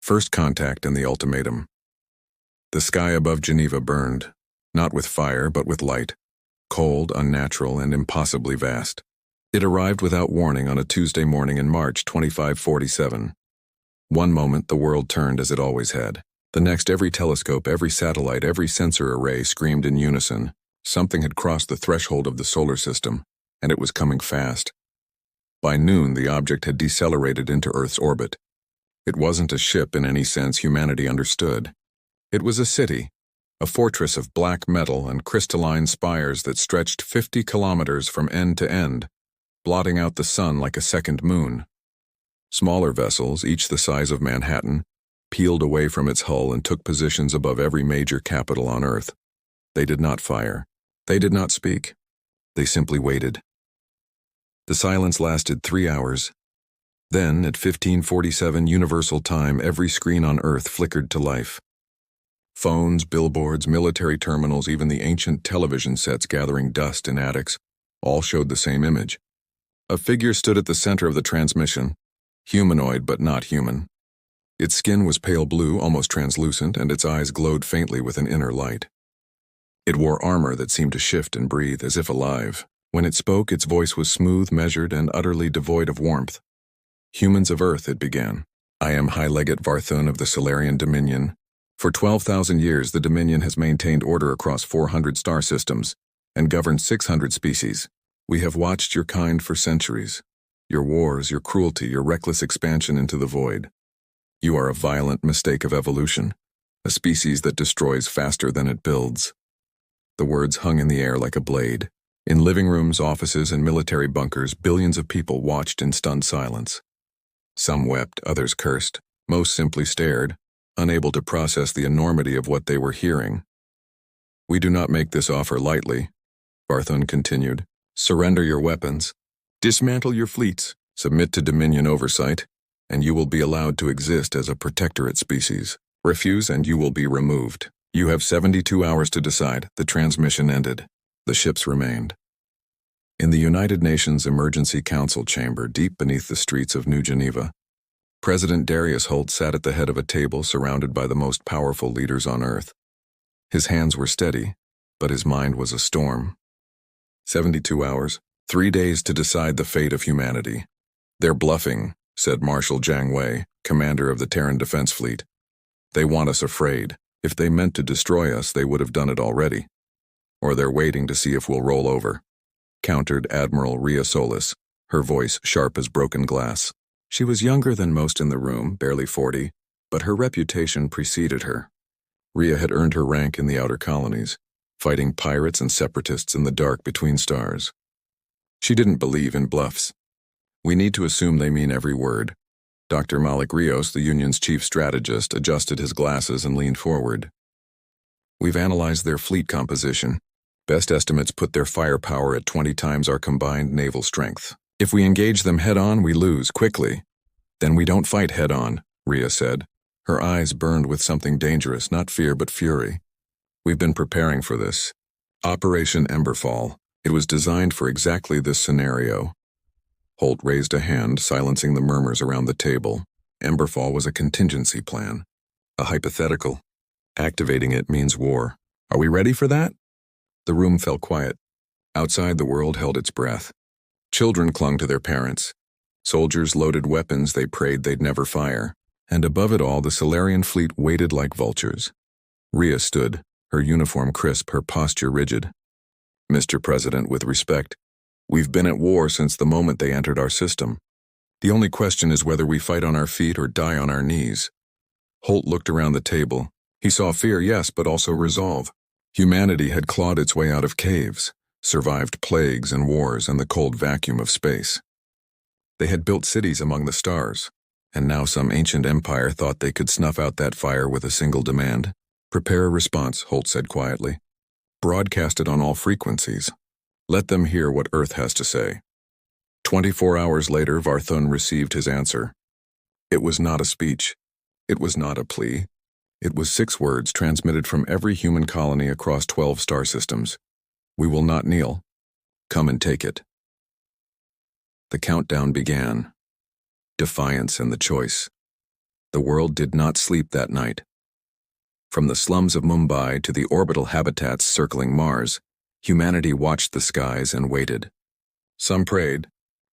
First contact and the ultimatum. The sky above Geneva burned, not with fire but with light, cold, unnatural, and impossibly vast. It arrived without warning on a Tuesday morning in March 2547. One moment the world turned as it always had. The next, every telescope, every satellite, every sensor array screamed in unison. Something had crossed the threshold of the solar system, and it was coming fast. By noon, the object had decelerated into Earth's orbit. It wasn't a ship in any sense humanity understood. It was a city, a fortress of black metal and crystalline spires that stretched 50 kilometers from end to end, blotting out the sun like a second moon. Smaller vessels, each the size of Manhattan, peeled away from its hull and took positions above every major capital on Earth. They did not fire. They did not speak. They simply waited. The silence lasted 3 hours. Then, at 1547 Universal Time, every screen on Earth flickered to life. Phones, billboards, military terminals, even the ancient television sets gathering dust in attics, all showed the same image. A figure stood at the center of the transmission, humanoid but not human. Its skin was pale blue, almost translucent, and its eyes glowed faintly with an inner light. It wore armor that seemed to shift and breathe, as if alive. When it spoke, its voice was smooth, measured, and utterly devoid of warmth. "Humans of Earth," it began. "I am High Legate Varthun of the Solarian Dominion. For 12,000 years, the Dominion has maintained order across 400 star systems and governed 600 species. We have watched your kind for centuries. Your wars, your cruelty, your reckless expansion into the void. You are a violent mistake of evolution, a species that destroys faster than it builds." The words hung in the air like a blade. In living rooms, offices, and military bunkers, billions of people watched in stunned silence. Some wept, others cursed, most simply stared, unable to process the enormity of what they were hearing. "We do not make this offer lightly," Varthun continued. "Surrender your weapons. Dismantle your fleets. Submit to Dominion oversight, and you will be allowed to exist as a protectorate species. Refuse and you will be removed. You have 72 hours to decide." The transmission ended. The ships remained. In the United Nations Emergency Council chamber deep beneath the streets of New Geneva, President Darius Holt sat at the head of a table surrounded by the most powerful leaders on Earth. His hands were steady, but his mind was a storm. 72 hours, 3 days to decide the fate of humanity. "They're bluffing," said Marshal Jiang Wei, commander of the Terran Defense Fleet. "They want us afraid. If they meant to destroy us, they would have done it already. Or they're waiting to see if we'll roll over," countered Admiral Rhea Solis, her voice sharp as broken glass. She was younger than most in the room, barely 40, but her reputation preceded her. Rhea had earned her rank in the outer colonies, fighting pirates and separatists in the dark between stars. She didn't believe in bluffs. "We need to assume they mean every word." Dr. Malik Rios, the union's chief strategist, adjusted his glasses and leaned forward. "We've analyzed their fleet composition. Best estimates put their firepower at 20 times our combined naval strength. If we engage them head-on, we lose quickly." "Then we don't fight head-on," Rhea said. Her eyes burned with something dangerous, not fear but fury. "We've been preparing for this. Operation Emberfall. It was designed for exactly this scenario." Holt raised a hand, silencing the murmurs around the table. Emberfall was a contingency plan, a hypothetical. Activating it means war. "Are we ready for that?" The room fell quiet. Outside, the world held its breath. Children clung to their parents. Soldiers loaded weapons they prayed they'd never fire. And above it all, the Solarian fleet waited like vultures. Rhea stood, her uniform crisp, her posture rigid. "Mr. President, with respect, we've been at war since the moment they entered our system. The only question is whether we fight on our feet or die on our knees." Holt looked around the table. He saw fear, yes, but also resolve. Humanity had clawed its way out of caves, survived plagues and wars and the cold vacuum of space. They had built cities among the stars, and now some ancient empire thought they could snuff out that fire with a single demand. "Prepare a response," Holt said quietly. "Broadcast it on all frequencies. Let them hear what Earth has to say." 24 hours later, Varthun received his answer. It was not a speech. It was not a plea. It was 6 words transmitted from every human colony across 12 star systems. "We will not kneel. Come and take it." The countdown began. Defiance and the choice. The world did not sleep that night. From the slums of Mumbai to the orbital habitats circling Mars, humanity watched the skies and waited. Some prayed,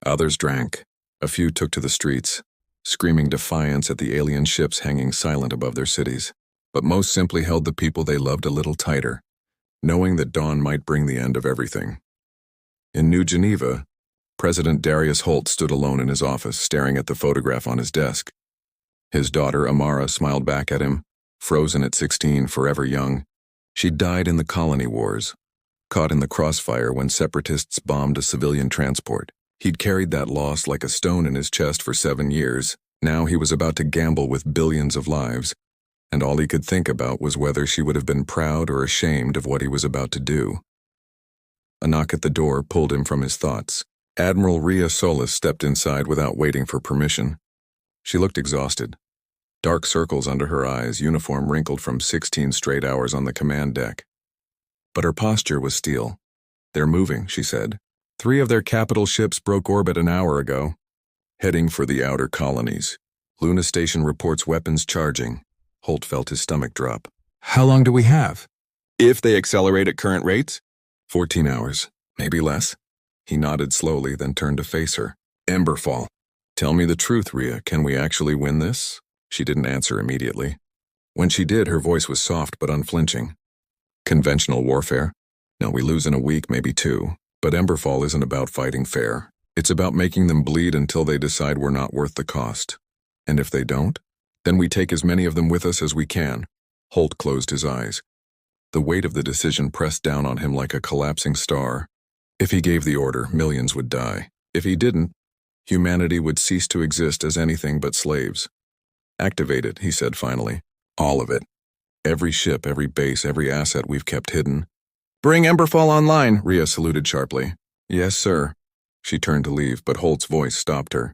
others drank, a few took to the streets, screaming defiance at the alien ships hanging silent above their cities. But most simply held the people they loved a little tighter, knowing that dawn might bring the end of everything. In New Geneva, President Darius Holt stood alone in his office, staring at the photograph on his desk. His daughter Amara smiled back at him, frozen at 16, forever young. She'd died in the colony wars, caught in the crossfire when separatists bombed a civilian transport. He'd carried that loss like a stone in his chest for 7 years. Now he was about to gamble with billions of lives, and all he could think about was whether she would have been proud or ashamed of what he was about to do. A knock at the door pulled him from his thoughts. Admiral Rhea Solis stepped inside without waiting for permission. She looked exhausted. Dark circles under her eyes, uniform wrinkled from 16 straight hours on the command deck. But her posture was steel. "They're moving," she said. 3 of their capital ships broke orbit an hour ago, heading for the outer colonies. Luna Station reports weapons charging. Holt felt his stomach drop. "How long do we have?" "If they accelerate at current rates?" 14 hours, maybe less." He nodded slowly, then turned to face her. "Emberfall. Tell me the truth, Rhea. Can we actually win this?" She didn't answer immediately. When she did, her voice was soft but unflinching. "Conventional warfare? No, we lose in a week, maybe 2. But Emberfall isn't about fighting fair. It's about making them bleed until they decide we're not worth the cost. And if they don't, then we take as many of them with us as we can." Holt closed his eyes. The weight of the decision pressed down on him like a collapsing star. If he gave the order, millions would die. If he didn't, humanity would cease to exist as anything but slaves. "Activate it," he said finally. "All of it. Every ship, every base, every asset we've kept hidden." "Bring Emberfall online," Rhea saluted sharply. "Yes, sir." She turned to leave, but Holt's voice stopped her.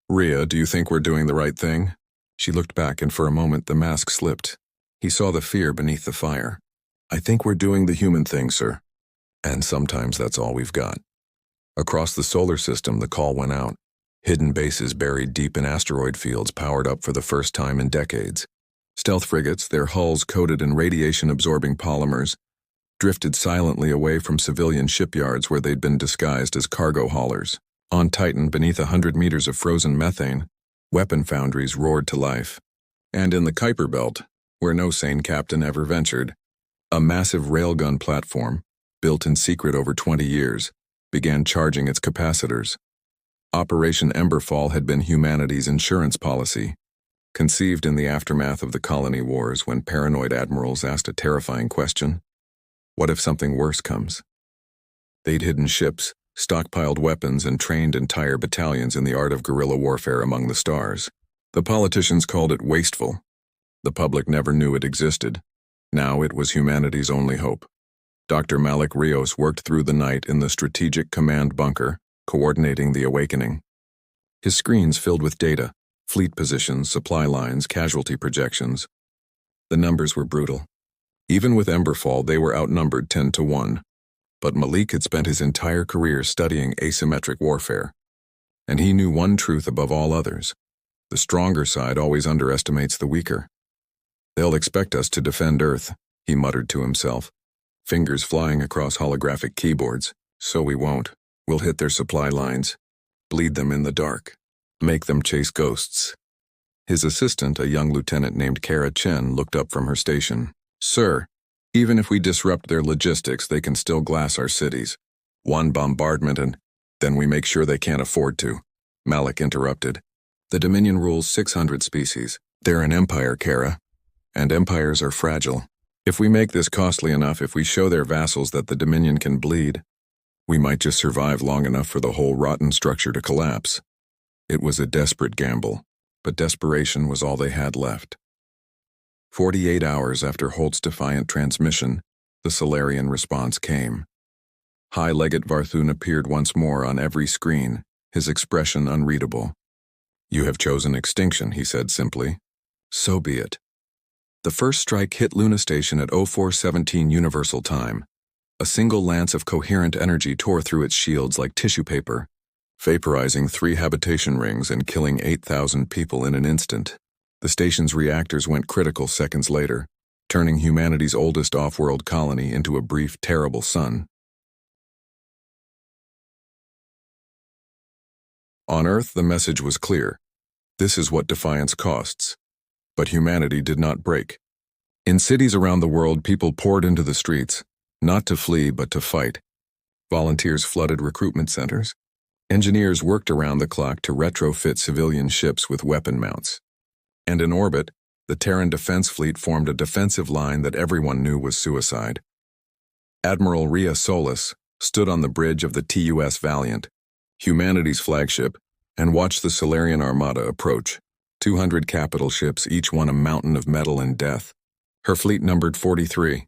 "Rhea, do you think we're doing the right thing?" She looked back, and for a moment the mask slipped. He saw the fear beneath the fire. "I think we're doing the human thing, sir. And sometimes that's all we've got." Across the solar system, the call went out. Hidden bases buried deep in asteroid fields powered up for the first time in decades. Stealth frigates, their hulls coated in radiation-absorbing polymers, drifted silently away from civilian shipyards where they'd been disguised as cargo haulers. On Titan, beneath 100 meters of frozen methane, weapon foundries roared to life. And in the Kuiper Belt, where no sane captain ever ventured, a massive railgun platform, built in secret over 20 years, began charging its capacitors. Operation Emberfall had been humanity's insurance policy, conceived in the aftermath of the colony wars when paranoid admirals asked a terrifying question: what if something worse comes? They'd hidden ships, stockpiled weapons, and trained entire battalions in the art of guerrilla warfare among the stars. The politicians called it wasteful. The public never knew it existed. Now it was humanity's only hope. Dr. Malik Rios worked through the night in the Strategic Command Bunker, coordinating the awakening. His screens filled with data, fleet positions, supply lines, casualty projections. The numbers were brutal. Even with Emberfall, they were outnumbered 10 to 1. But Malik had spent his entire career studying asymmetric warfare. And he knew one truth above all others: the stronger side always underestimates the weaker. "They'll expect us to defend Earth," he muttered to himself, fingers flying across holographic keyboards. "So we won't. We'll hit their supply lines, bleed them in the dark, make them chase ghosts." His assistant, a young lieutenant named Kara Chen, looked up from her station. "Sir, even if we disrupt their logistics, they can still glass our cities. One bombardment and then we make sure they can't afford to." Malik interrupted. "The Dominion rules 600 species. They're an empire, Kara. And empires are fragile. If we make this costly enough, if we show their vassals that the Dominion can bleed, we might just survive long enough for the whole rotten structure to collapse." It was a desperate gamble, but desperation was all they had left. 48 hours after Holt's defiant transmission, the Solarian response came. High Legate Varthun appeared once more on every screen, his expression unreadable. "You have chosen extinction," he said simply. "So be it." The first strike hit Luna Station at 0417 Universal Time. A single lance of coherent energy tore through its shields like tissue paper, vaporizing 3 habitation rings and killing 8,000 people in an instant. The station's reactors went critical seconds later, turning humanity's oldest off-world colony into a brief, terrible sun. On Earth, the message was clear. This is what defiance costs. But humanity did not break. In cities around the world, people poured into the streets, not to flee but to fight. Volunteers flooded recruitment centers. Engineers worked around the clock to retrofit civilian ships with weapon mounts. And in orbit, the Terran Defense Fleet formed a defensive line that everyone knew was suicide. Admiral Rhea Solis stood on the bridge of the TUS Valiant, humanity's flagship, and watched the Solarian Armada approach, 200 capital ships, each one a mountain of metal and death. Her fleet numbered 43.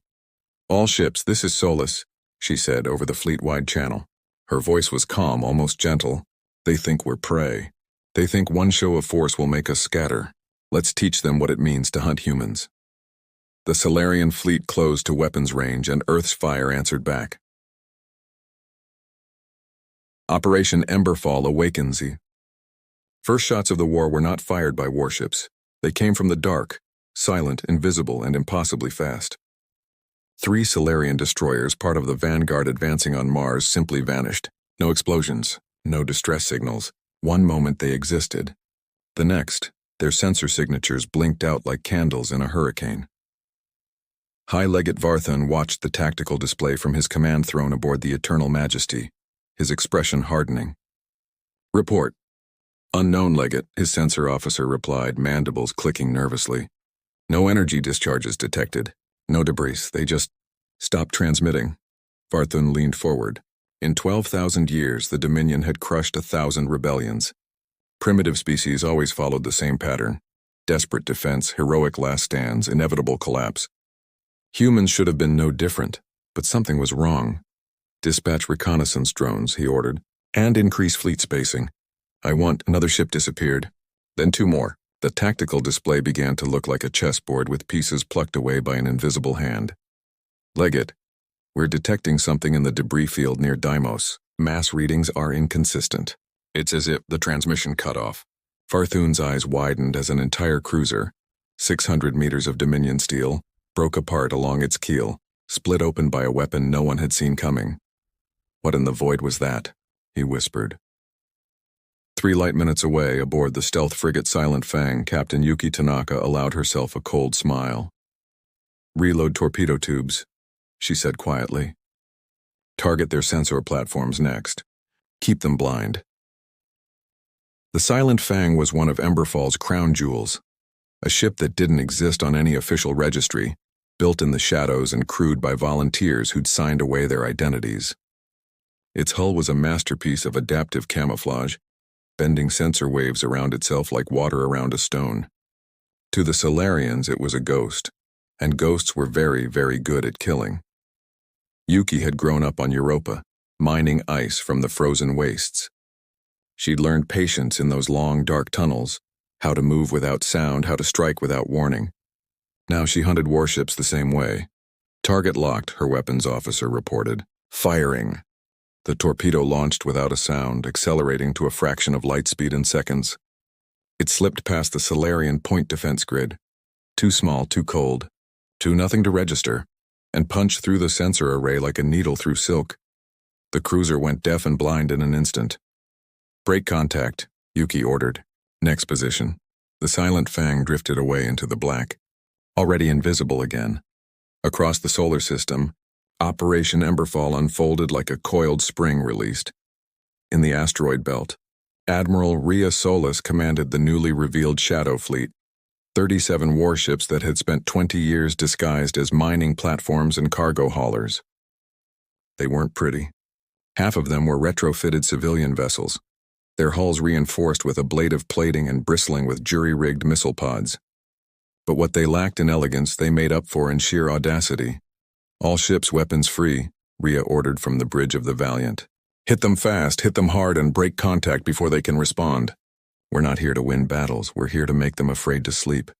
"All ships, this is Solis," she said over the fleet-wide channel. Her voice was calm, almost gentle. "They think we're prey. They think one show of force will make us scatter. Let's teach them what it means to hunt humans." The Solarian fleet closed to weapons range, and Earth's fire answered back. Operation Emberfall awakens the first shots of the war were not fired by warships. They came from the dark, silent, invisible, and impossibly fast. 3 Solarian destroyers, part of the vanguard advancing on Mars, simply vanished. No explosions, no distress signals. One moment they existed. The next, their sensor signatures blinked out like candles in a hurricane. High Legate Varthun watched the tactical display from his command throne aboard the Eternal Majesty, his expression hardening. "Report." "Unknown, Legate," his sensor officer replied, mandibles clicking nervously. "No energy discharges detected. No debris. They just stopped transmitting." Varthun leaned forward. In 12,000 years, the Dominion had crushed 1,000 rebellions. Primitive species always followed the same pattern. Desperate defense, heroic last stands, inevitable collapse. Humans should have been no different, but something was wrong. "Dispatch reconnaissance drones," he ordered, "and increase fleet spacing. I want..." Another ship disappeared. Then 2 more. The tactical display began to look like a chessboard with pieces plucked away by an invisible hand. "Legate, we're detecting something in the debris field near Deimos. Mass readings are inconsistent." It's as if the transmission cut off. Varthun's eyes widened as an entire cruiser, 600 meters of Dominion steel, broke apart along its keel, split open by a weapon no one had seen coming. "What in the void was that?" he whispered. 3 light minutes away, aboard the stealth frigate Silent Fang, Captain Yuki Tanaka allowed herself a cold smile. "Reload torpedo tubes," she said quietly. "Target their sensor platforms next. Keep them blind." The Silent Fang was one of Emberfall's crown jewels, a ship that didn't exist on any official registry, built in the shadows and crewed by volunteers who'd signed away their identities. Its hull was a masterpiece of adaptive camouflage, bending sensor waves around itself like water around a stone. To the Solarians, it was a ghost, and ghosts were very, very good at killing. Yuki had grown up on Europa, mining ice from the frozen wastes. She'd learned patience in those long, dark tunnels, how to move without sound, how to strike without warning. Now she hunted warships the same way. "Target locked," her weapons officer reported. "Firing." The torpedo launched without a sound, accelerating to a fraction of light speed in seconds. It slipped past the Solarian point defense grid. Too small, too cold, too nothing to register, and punched through the sensor array like a needle through silk. The cruiser went deaf and blind in an instant. "Break contact," Yuki ordered. "Next position." The Silent Fang drifted away into the black, already invisible again. Across the solar system, Operation Emberfall unfolded like a coiled spring released. In the asteroid belt, Admiral Rhea Solis commanded the newly revealed Shadow Fleet, 37 warships that had spent 20 years disguised as mining platforms and cargo haulers. They weren't pretty. Half of them were retrofitted civilian vessels, their hulls reinforced with ablative plating and bristling with jury-rigged missile pods. But what they lacked in elegance, they made up for in sheer audacity. "All ships weapons free," Rhea ordered from the bridge of the Valiant. "Hit them fast, hit them hard, and break contact before they can respond. We're not here to win battles, we're here to make them afraid to sleep."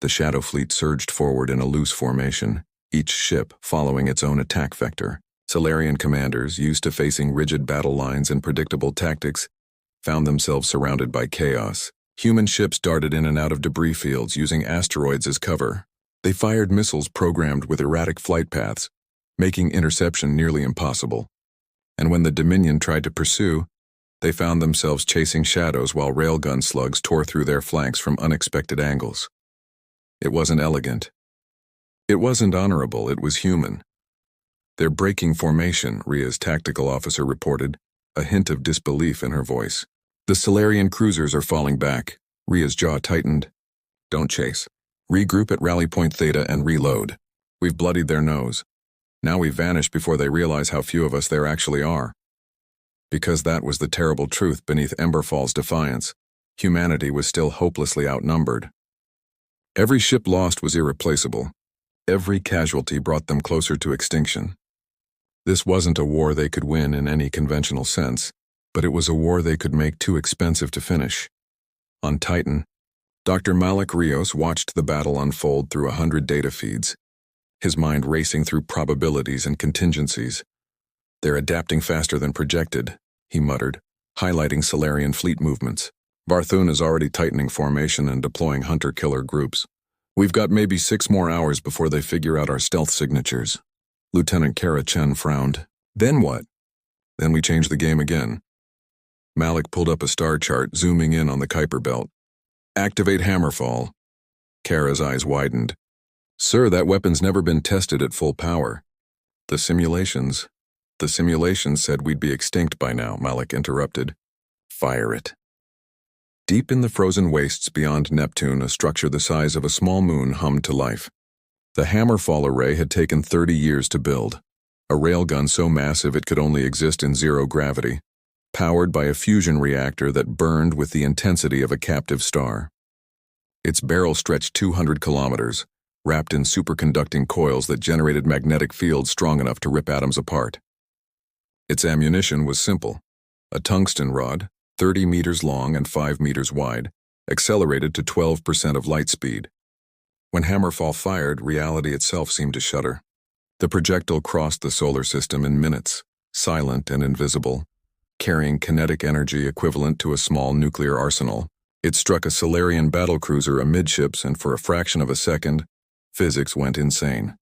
The Shadow Fleet surged forward in a loose formation, each ship following its own attack vector. Solarian commanders, used to facing rigid battle lines and predictable tactics, found themselves surrounded by chaos. Human ships darted in and out of debris fields using asteroids as cover. They fired missiles programmed with erratic flight paths, making interception nearly impossible. And when the Dominion tried to pursue, they found themselves chasing shadows while railgun slugs tore through their flanks from unexpected angles. It wasn't elegant. It wasn't honorable, it was human. "They're breaking formation," Ria's tactical officer reported, a hint of disbelief in her voice. "The Solarian cruisers are falling back." Ria's jaw tightened. "Don't chase. Regroup at Rally Point Theta and reload. We've bloodied their nose. Now we vanish before they realize how few of us there actually are." Because that was the terrible truth beneath Emberfall's defiance. Humanity was still hopelessly outnumbered. Every ship lost was irreplaceable. Every casualty brought them closer to extinction. This wasn't a war they could win in any conventional sense, but it was a war they could make too expensive to finish. On Titan, Dr. Malik Rios watched the battle unfold through 100 data feeds, his mind racing through probabilities and contingencies. "They're adapting faster than projected," he muttered, highlighting Solarian fleet movements. "Varthun is already tightening formation and deploying hunter-killer groups. We've got maybe 6 more hours before they figure out our stealth signatures." Lieutenant Kara Chen frowned. "Then what?" "Then we change the game again." Malik pulled up a star chart, zooming in on the Kuiper belt. "Activate Hammerfall." Kara's eyes widened. "Sir, that weapon's never been tested at full power." The simulations said we'd be extinct by now," Malik interrupted. "Fire it." Deep in the frozen wastes beyond Neptune, a structure the size of a small moon hummed to life. The Hammerfall array had taken 30 years to build. A railgun so massive it could only exist in zero gravity, powered by a fusion reactor that burned with the intensity of a captive star. Its barrel stretched 200 kilometers, wrapped in superconducting coils that generated magnetic fields strong enough to rip atoms apart. Its ammunition was simple: a tungsten rod, 30 meters long and 5 meters wide, accelerated to 12% of light speed. When Hammerfall fired, reality itself seemed to shudder. The projectile crossed the solar system in minutes, silent and invisible, carrying kinetic energy equivalent to a small nuclear arsenal. It struck a Solarian battlecruiser amidships, and for a fraction of a second, physics went insane.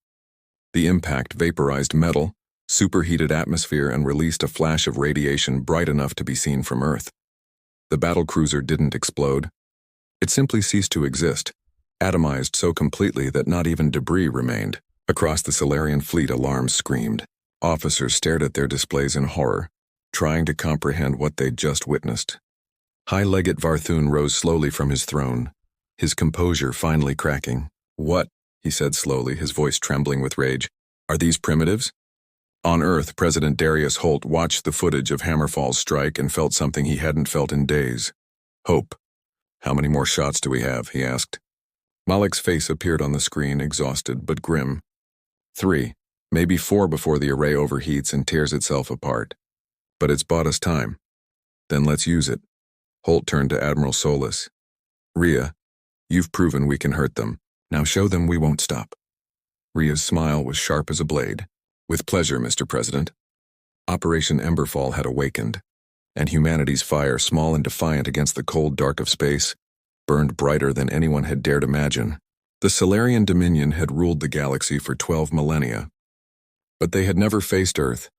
The impact vaporized metal, superheated atmosphere, and released a flash of radiation bright enough to be seen from Earth. The battlecruiser didn't explode. It simply ceased to exist, atomized so completely that not even debris remained. Across the Solarian fleet, alarms screamed. Officers stared at their displays in horror, trying to comprehend what they'd just witnessed. High Legate Varthun rose slowly from his throne, his composure finally cracking. "What?" he said slowly, his voice trembling with rage. "Are these primitives?" On Earth, President Darius Holt watched the footage of Hammerfall's strike and felt something he hadn't felt in days. Hope. "How many more shots do we have?" he asked. Malik's face appeared on the screen, exhausted but grim. 3, maybe 4 before the array overheats and tears itself apart. But it's bought us time. Then let's use it. Holt turned to Admiral Solis. "Ria, you've proven we can hurt them. Now show them we won't stop." Ria's smile was sharp as a blade. "With pleasure, Mr. President." Operation Emberfall had awakened, and humanity's fire, small and defiant against the cold dark of space, burned brighter than anyone had dared imagine. The Solarian Dominion had ruled the galaxy for 12 millennia, but they had never faced Earth,